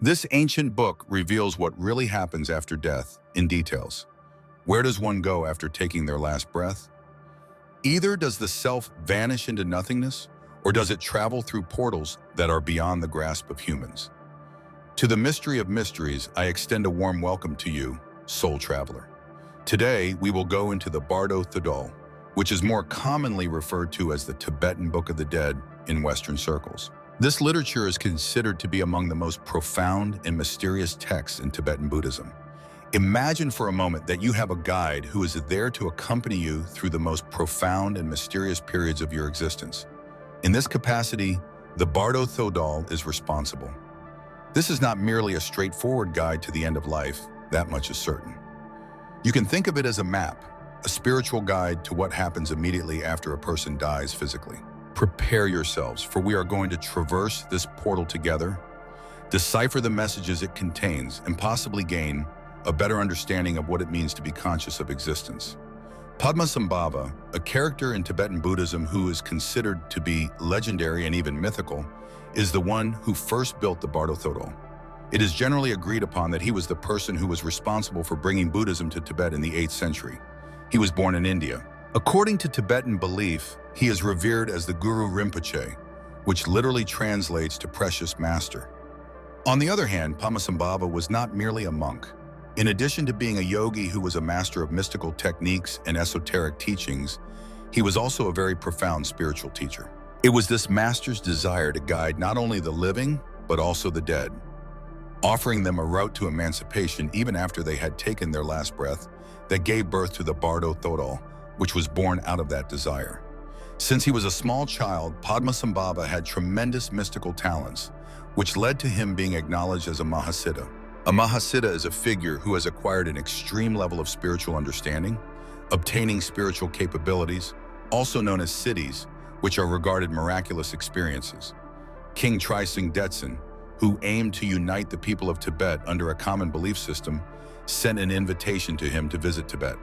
This ancient book reveals what really happens after death in details. Where does one go after taking their last breath? Either does the self vanish into nothingness, or does it travel through portals that are beyond the grasp of humans? To the mystery of mysteries, I extend a warm welcome to you, soul traveler. Today, we will go into the Bardo Thodol, which is more commonly referred to as the Tibetan Book of the Dead in Western circles. This literature is considered to be among the most profound and mysterious texts in Tibetan Buddhism. Imagine for a moment that you have a guide who is there to accompany you through the most profound and mysterious periods of your existence. In this capacity, the Bardo Thodol is responsible. This is not merely a straightforward guide to the end of life, that much is certain. You can think of it as a map, a spiritual guide to what happens immediately after a person dies physically. Prepare yourselves, for we are going to traverse this portal together, decipher the messages it contains, and possibly gain a better understanding of what it means to be conscious of existence. Padmasambhava, a character in Tibetan Buddhism who is considered to be legendary and even mythical, is the one who first built the Bardo Thodol. It is generally agreed upon that he was the person who was responsible for bringing Buddhism to Tibet in the 8th century. He was born in India. According to Tibetan belief, he is revered as the Guru Rinpoche, which literally translates to precious master. On the other hand, Padmasambhava was not merely a monk. In addition to being a yogi who was a master of mystical techniques and esoteric teachings, he was also a very profound spiritual teacher. It was this master's desire to guide not only the living, but also the dead, offering them a route to emancipation even after they had taken their last breath, that gave birth to the Bardo Thodol, which was born out of that desire. Since he was a small child, Padmasambhava had tremendous mystical talents, which led to him being acknowledged as a Mahasiddha. A Mahasiddha is a figure who has acquired an extreme level of spiritual understanding, obtaining spiritual capabilities, also known as siddhis, which are regarded miraculous experiences. King Trisingh Detsen, who aimed to unite the people of Tibet under a common belief system, sent an invitation to him to visit Tibet.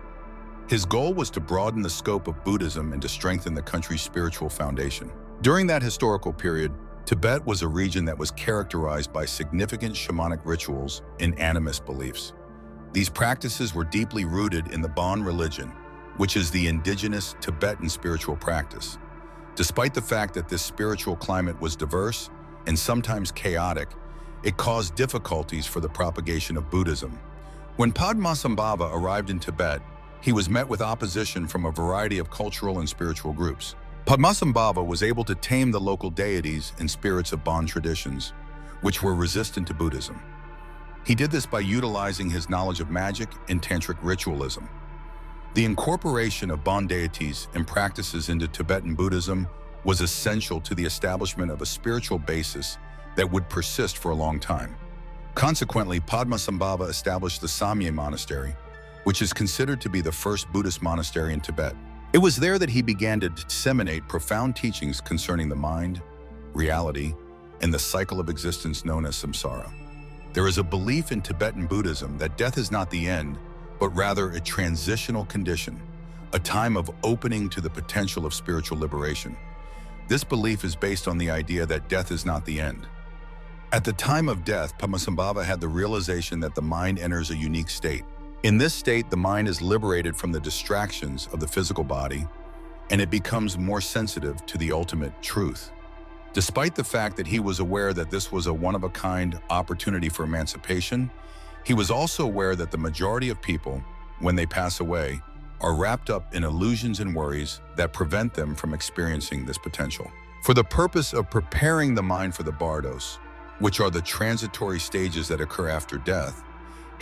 His goal was to broaden the scope of Buddhism and to strengthen the country's spiritual foundation. During that historical period, Tibet was a region that was characterized by significant shamanic rituals and animist beliefs. These practices were deeply rooted in the Bon religion, which is the indigenous Tibetan spiritual practice. Despite the fact that this spiritual climate was diverse and sometimes chaotic, it caused difficulties for the propagation of Buddhism. When Padmasambhava arrived in Tibet, he was met with opposition from a variety of cultural and spiritual groups. Padmasambhava was able to tame the local deities and spirits of Bon traditions, which were resistant to Buddhism. He did this by utilizing his knowledge of magic and tantric ritualism. The incorporation of Bon deities and practices into Tibetan Buddhism was essential to the establishment of a spiritual basis that would persist for a long time. Consequently, Padmasambhava established the Samye Monastery, which is considered to be the first Buddhist monastery in Tibet. It was there that he began to disseminate profound teachings concerning the mind, reality, and the cycle of existence known as samsara. There is a belief in Tibetan Buddhism that death is not the end, but rather a transitional condition, a time of opening to the potential of spiritual liberation. This belief is based on the idea that death is not the end. At the time of death, Padmasambhava had the realization that the mind enters a unique state. In this state, the mind is liberated from the distractions of the physical body, and it becomes more sensitive to the ultimate truth. Despite the fact that he was aware that this was a one-of-a-kind opportunity for emancipation, he was also aware that the majority of people, when they pass away, are wrapped up in illusions and worries that prevent them from experiencing this potential. For the purpose of preparing the mind for the bardos, which are the transitory stages that occur after death,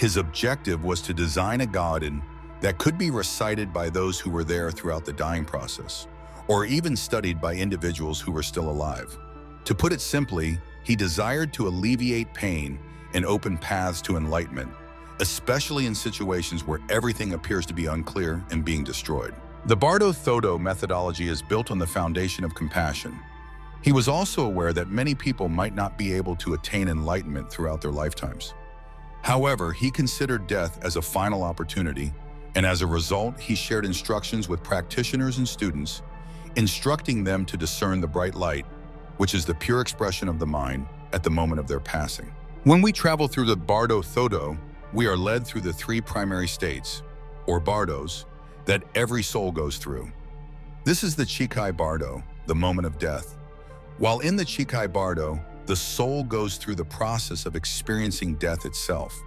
his objective was to design a garden that could be recited by those who were there throughout the dying process, or even studied by individuals who were still alive. To put it simply, he desired to alleviate pain and open paths to enlightenment, especially in situations where everything appears to be unclear and being destroyed. The Bardo Thodol methodology is built on the foundation of compassion. He was also aware that many people might not be able to attain enlightenment throughout their lifetimes. However, he considered death as a final opportunity, and as a result, he shared instructions with practitioners and students, instructing them to discern the bright light, which is the pure expression of the mind at the moment of their passing. When we travel through the Bardo Thodo, we are led through the three primary states, or bardos, that every soul goes through. This is the Chikai Bardo, the moment of death. While in the Chikai Bardo, the soul goes through the process of experiencing death itself.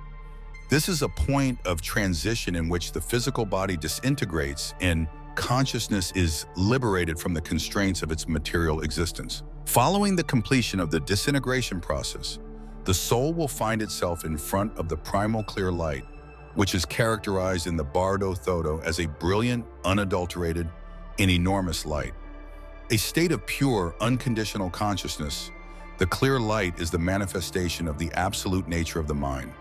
This is a point of transition in which the physical body disintegrates and consciousness is liberated from the constraints of its material existence. Following the completion of the disintegration process, the soul will find itself in front of the primal clear light, which is characterized in the Bardo Thodo as a brilliant, unadulterated, and enormous light. A state of pure, unconditional consciousness, the clear light is the manifestation of the absolute nature of the mind.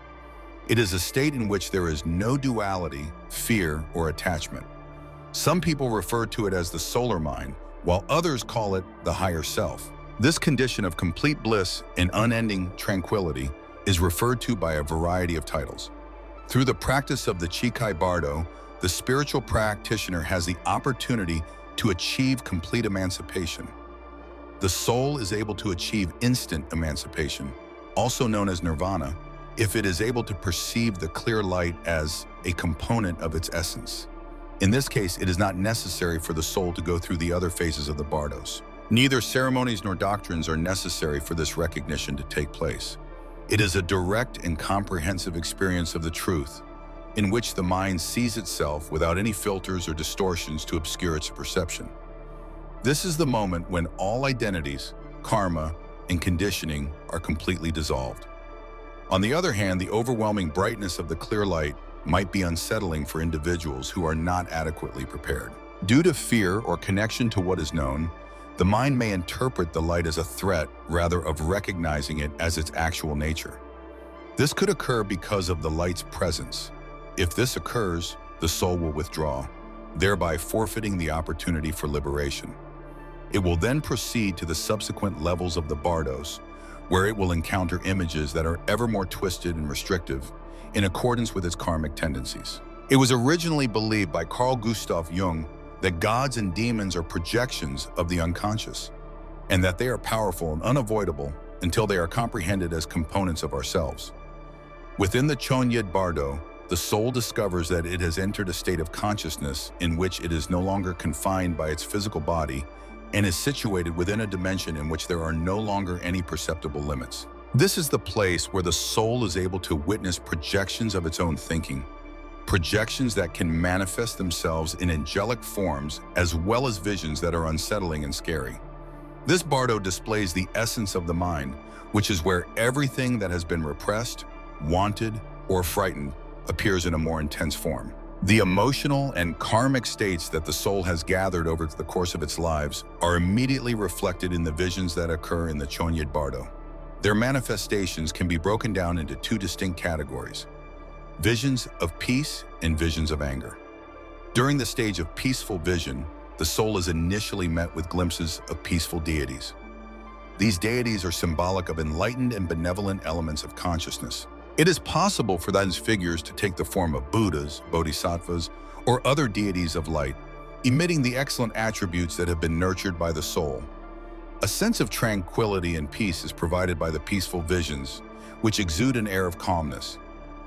It is a state in which there is no duality, fear, or attachment. Some people refer to it as the solar mind, while others call it the higher self. This condition of complete bliss and unending tranquility is referred to by a variety of titles. Through the practice of the Chikai Bardo, the spiritual practitioner has the opportunity to achieve complete emancipation. The soul is able to achieve instant emancipation, also known as nirvana, if it is able to perceive the clear light as a component of its essence. In this case, it is not necessary for the soul to go through the other phases of the bardos. Neither ceremonies nor doctrines are necessary for this recognition to take place. It is a direct and comprehensive experience of the truth, in which the mind sees itself without any filters or distortions to obscure its perception. This is the moment when all identities, karma, and conditioning are completely dissolved. On the other hand, the overwhelming brightness of the clear light might be unsettling for individuals who are not adequately prepared. Due to fear or connection to what is known, the mind may interpret the light as a threat rather of recognizing it as its actual nature. This could occur because of the light's presence. If this occurs, the soul will withdraw, thereby forfeiting the opportunity for liberation. It will then proceed to the subsequent levels of the bardos, where it will encounter images that are ever more twisted and restrictive in accordance with its karmic tendencies. It was originally believed by Carl Gustav Jung that gods and demons are projections of the unconscious, and that they are powerful and unavoidable until they are comprehended as components of ourselves. Within the Chonyid Bardo, the soul discovers that it has entered a state of consciousness in which it is no longer confined by its physical body and is situated within a dimension in which there are no longer any perceptible limits. This is the place where the soul is able to witness projections of its own thinking, projections that can manifest themselves in angelic forms as well as visions that are unsettling and scary. This bardo displays the essence of the mind, which is where everything that has been repressed, wanted, or frightened appears in a more intense form. The emotional and karmic states that the soul has gathered over the course of its lives are immediately reflected in the visions that occur in the Chonyid Bardo. Their manifestations can be broken down into two distinct categories: visions of peace and visions of anger. During the stage of peaceful vision, the soul is initially met with glimpses of peaceful deities. These deities are symbolic of enlightened and benevolent elements of consciousness. It is possible for those figures to take the form of Buddhas, Bodhisattvas, or other deities of light, emitting the excellent attributes that have been nurtured by the soul. A sense of tranquility and peace is provided by the peaceful visions, which exude an air of calmness.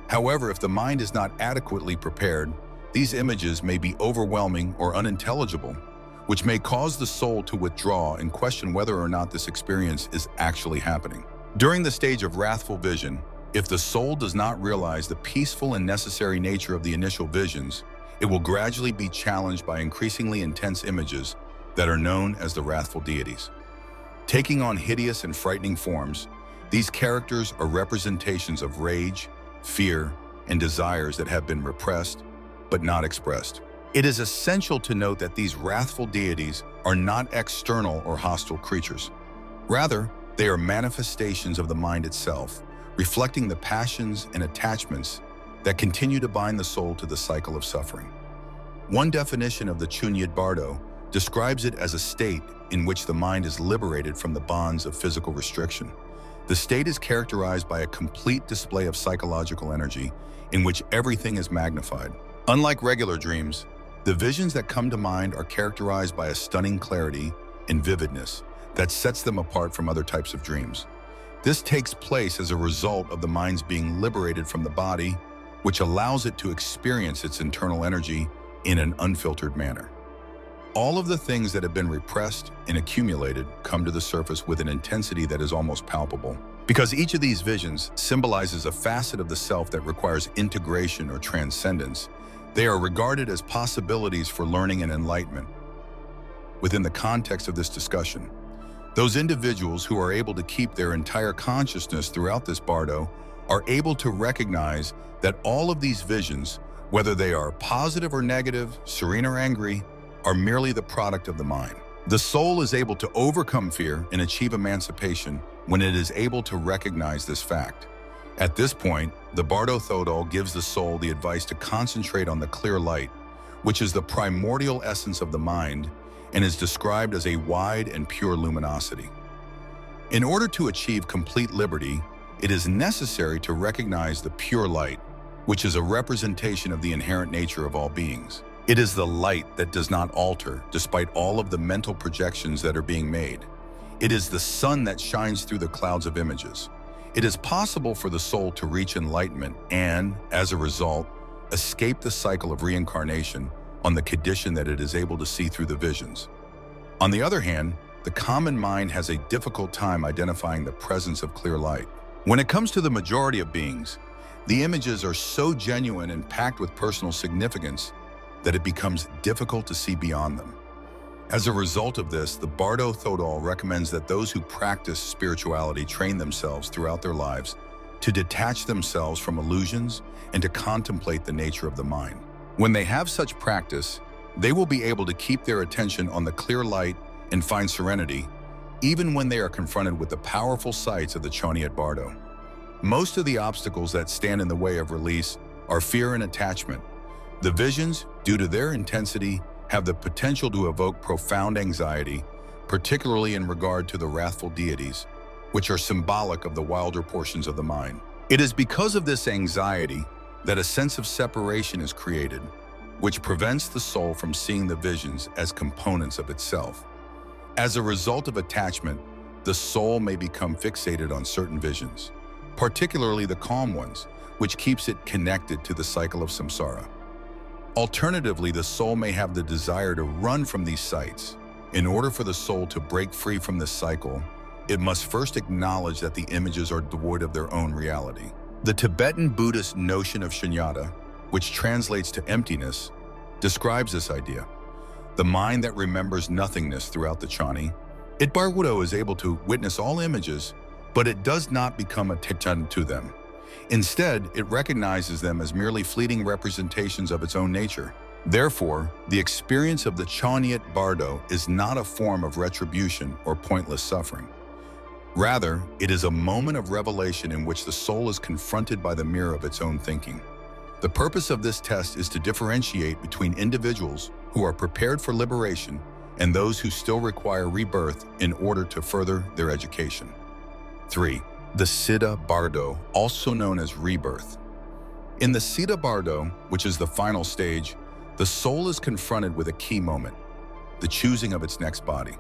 However, if the mind is not adequately prepared, these images may be overwhelming or unintelligible, which may cause the soul to withdraw and question whether or not this experience is actually happening. During the stage of wrathful vision, if the soul does not realize the peaceful and necessary nature of the initial visions, it will gradually be challenged by increasingly intense images that are known as the wrathful deities. Taking on hideous and frightening forms, these characters are representations of rage, fear, and desires that have been repressed but not expressed. It is essential to note that these wrathful deities are not external or hostile creatures. Rather, they are manifestations of the mind itself, reflecting the passions and attachments that continue to bind the soul to the cycle of suffering. One definition of the Chonyid Bardo describes it as a state in which the mind is liberated from the bonds of physical restriction. The state is characterized by a complete display of psychological energy in which everything is magnified. Unlike regular dreams, the visions that come to mind are characterized by a stunning clarity and vividness that sets them apart from other types of dreams. This takes place as a result of the mind's being liberated from the body, which allows it to experience its internal energy in an unfiltered manner. All of the things that have been repressed and accumulated come to the surface with an intensity that is almost palpable. Because each of these visions symbolizes a facet of the self that requires integration or transcendence, they are regarded as possibilities for learning and enlightenment. Within the context of this discussion, those individuals who are able to keep their entire consciousness throughout this bardo are able to recognize that all of these visions, whether they are positive or negative, serene or angry, are merely the product of the mind. The soul is able to overcome fear and achieve emancipation when it is able to recognize this fact. At this point, the Bardo Thodol gives the soul the advice to concentrate on the clear light, which is the primordial essence of the mind and is described as a wide and pure luminosity. In order to achieve complete liberty, it is necessary to recognize the pure light, which is a representation of the inherent nature of all beings. It is the light that does not alter despite all of the mental projections that are being made. It is the sun that shines through the clouds of images. It is possible for the soul to reach enlightenment and, as a result, escape the cycle of reincarnation on the condition that it is able to see through the visions. On the other hand, the common mind has a difficult time identifying the presence of clear light. When it comes to the majority of beings, the images are so genuine and packed with personal significance that it becomes difficult to see beyond them. As a result of this, the Bardo Thodol recommends that those who practice spirituality train themselves throughout their lives to detach themselves from illusions and to contemplate the nature of the mind. When they have such practice, they will be able to keep their attention on the clear light and find serenity, even when they are confronted with the powerful sights of the Choniat Bardo. Most of the obstacles that stand in the way of release are fear and attachment. The visions, due to their intensity, have the potential to evoke profound anxiety, particularly in regard to the wrathful deities, which are symbolic of the wilder portions of the mind. It is because of this anxiety that a sense of separation is created, which prevents the soul from seeing the visions as components of itself. As a result of attachment, the soul may become fixated on certain visions, particularly the calm ones, which keeps it connected to the cycle of samsara. Alternatively, the soul may have the desire to run from these sights. In order for the soul to break free from this cycle, it must first acknowledge that the images are devoid of their own reality. The Tibetan Buddhist notion of shunyata, which translates to emptiness, describes this idea. The mind that remembers nothingness throughout the chani, it Bardo is able to witness all images, but it does not become attached to them. Instead, it recognizes them as merely fleeting representations of its own nature. Therefore, the experience of the Choniat Bardo is not a form of retribution or pointless suffering. Rather, it is a moment of revelation in which the soul is confronted by the mirror of its own thinking. The purpose of this test is to differentiate between individuals who are prepared for liberation and those who still require rebirth in order to further their education. 3. The Siddha Bardo, also known as rebirth. In the Siddha Bardo, which is the final stage, the soul is confronted with a key moment, the choosing of its next body.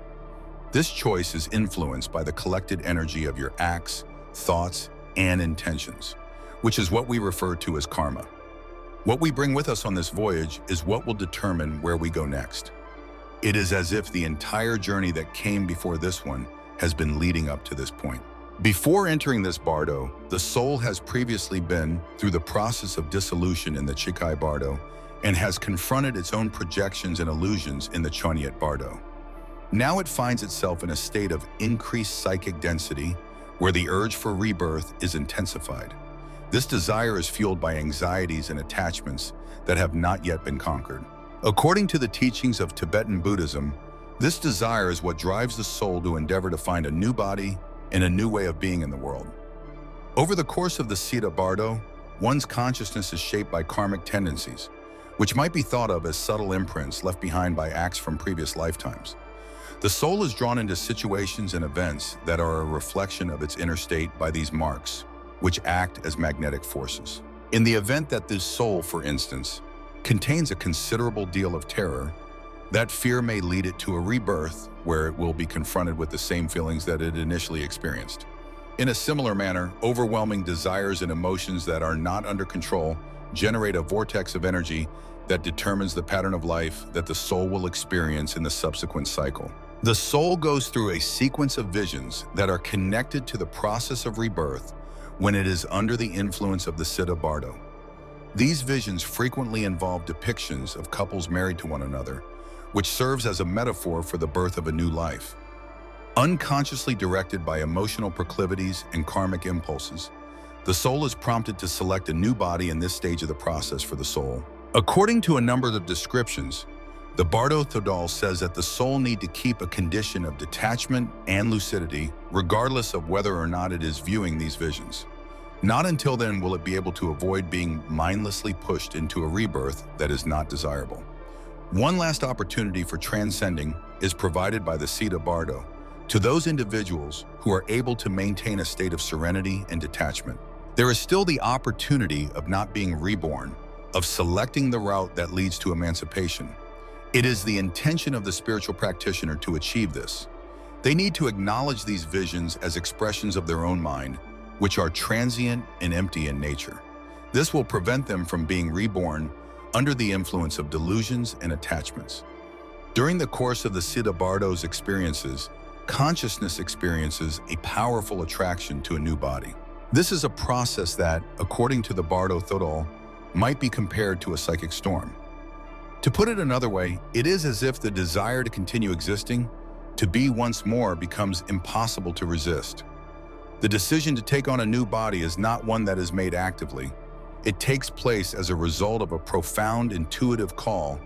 This choice is influenced by the collected energy of your acts, thoughts, and intentions, which is what we refer to as karma. What we bring with us on this voyage is what will determine where we go next. It is as if the entire journey that came before this one has been leading up to this point. Before entering this bardo, the soul has previously been through the process of dissolution in the Chikai Bardo and has confronted its own projections and illusions in the Choniat Bardo. Now it finds itself in a state of increased psychic density where the urge for rebirth is intensified. This desire is fueled by anxieties and attachments that have not yet been conquered. According to the teachings of Tibetan Buddhism, this desire is what drives the soul to endeavor to find a new body and a new way of being in the world. Over the course of the Siddha Bardo, one's consciousness is shaped by karmic tendencies, which might be thought of as subtle imprints left behind by acts from previous lifetimes. The soul is drawn into situations and events that are a reflection of its inner state by these marks, which act as magnetic forces. In the event that this soul, for instance, contains a considerable deal of terror, that fear may lead it to a rebirth where it will be confronted with the same feelings that it initially experienced. In a similar manner, overwhelming desires and emotions that are not under control generate a vortex of energy that determines the pattern of life that the soul will experience in the subsequent cycle. The soul goes through a sequence of visions that are connected to the process of rebirth when it is under the influence of the Siddha Bardo. These visions frequently involve depictions of couples married to one another, which serves as a metaphor for the birth of a new life. Unconsciously directed by emotional proclivities and karmic impulses, the soul is prompted to select a new body in this stage of the process for the soul. According to a number of descriptions, the Bardo Thodol says that the soul need to keep a condition of detachment and lucidity, regardless of whether or not it is viewing these visions. Not until then will it be able to avoid being mindlessly pushed into a rebirth that is not desirable. One last opportunity for transcending is provided by the Siddha Bardo to those individuals who are able to maintain a state of serenity and detachment. There is still the opportunity of not being reborn, of selecting the route that leads to emancipation. It is the intention of the spiritual practitioner to achieve this. They need to acknowledge these visions as expressions of their own mind, which are transient and empty in nature. This will prevent them from being reborn under the influence of delusions and attachments. During the course of the Siddha Bardo's experiences, consciousness experiences a powerful attraction to a new body. This is a process that, according to the Bardo Thodol, might be compared to a psychic storm. To put it another way, it is as if the desire to continue existing, to be once more, becomes impossible to resist. The decision to take on a new body is not one that is made actively. It takes place as a result of a profound intuitive call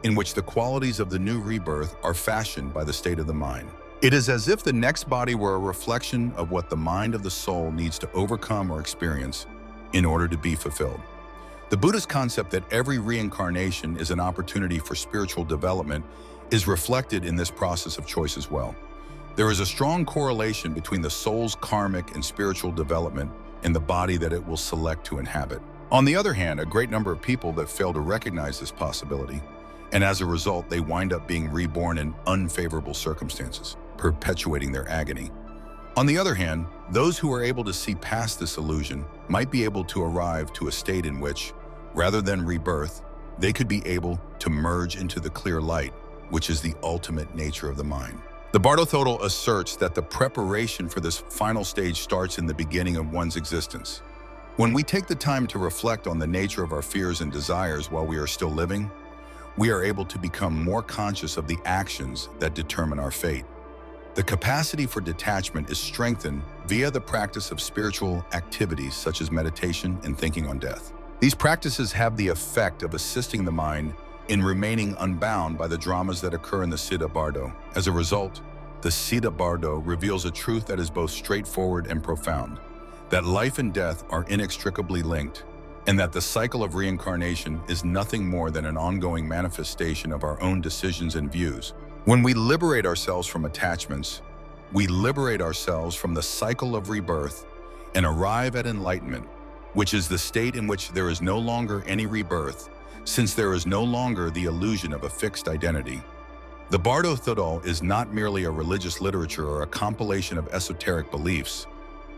in which the qualities of the new rebirth are fashioned by the state of the mind. It is as if the next body were a reflection of what the mind of the soul needs to overcome or experience in order to be fulfilled. The Buddhist concept that every reincarnation is an opportunity for spiritual development is reflected in this process of choice as well. There is a strong correlation between the soul's karmic and spiritual development and the body that it will select to inhabit. On the other hand, a great number of people that fail to recognize this possibility, and as a result, they wind up being reborn in unfavorable circumstances, perpetuating their agony. On the other hand, those who are able to see past this illusion might be able to arrive to a state in which, rather than rebirth, they could be able to merge into the clear light, which is the ultimate nature of the mind. The Bardo Thodol asserts that the preparation for this final stage starts in the beginning of one's existence. When we take the time to reflect on the nature of our fears and desires while we are still living, we are able to become more conscious of the actions that determine our fate. The capacity for detachment is strengthened via the practice of spiritual activities such as meditation and thinking on death. These practices have the effect of assisting the mind in remaining unbound by the dramas that occur in the Siddha Bardo. As a result, the Siddha Bardo reveals a truth that is both straightforward and profound, that life and death are inextricably linked, and that the cycle of reincarnation is nothing more than an ongoing manifestation of our own decisions and views. When we liberate ourselves from attachments, we liberate ourselves from the cycle of rebirth and arrive at enlightenment, which is the state in which there is no longer any rebirth, since there is no longer the illusion of a fixed identity. The Bardo Thodol is not merely a religious literature or a compilation of esoteric beliefs.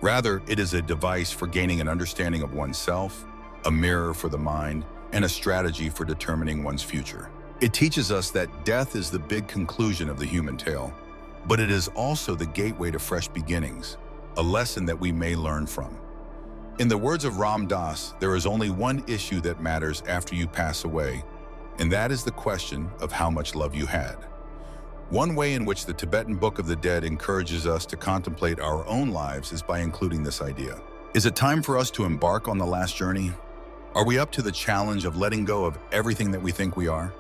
Rather, it is a device for gaining an understanding of oneself, a mirror for the mind, and a strategy for determining one's future. It teaches us that death is the big conclusion of the human tale, but it is also the gateway to fresh beginnings, a lesson that we may learn from. In the words of Ram Dass, there is only one issue that matters after you pass away, and that is the question of how much love you had. One way in which the Tibetan Book of the Dead encourages us to contemplate our own lives is by including this idea. Is it time for us to embark on the last journey? Are we up to the challenge of letting go of everything that we think we are?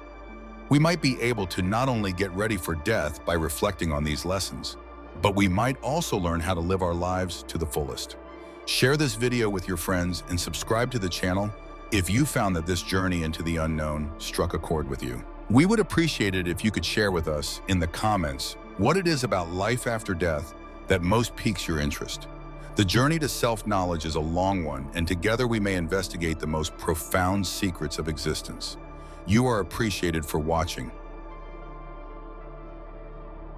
We might be able to not only get ready for death by reflecting on these lessons, but we might also learn how to live our lives to the fullest. Share this video with your friends and subscribe to the channel if you found that this journey into the unknown struck a chord with you. We would appreciate it if you could share with us in the comments what it is about life after death that most piques your interest. The journey to self-knowledge is a long one, and together we may investigate the most profound secrets of existence. You are appreciated for watching.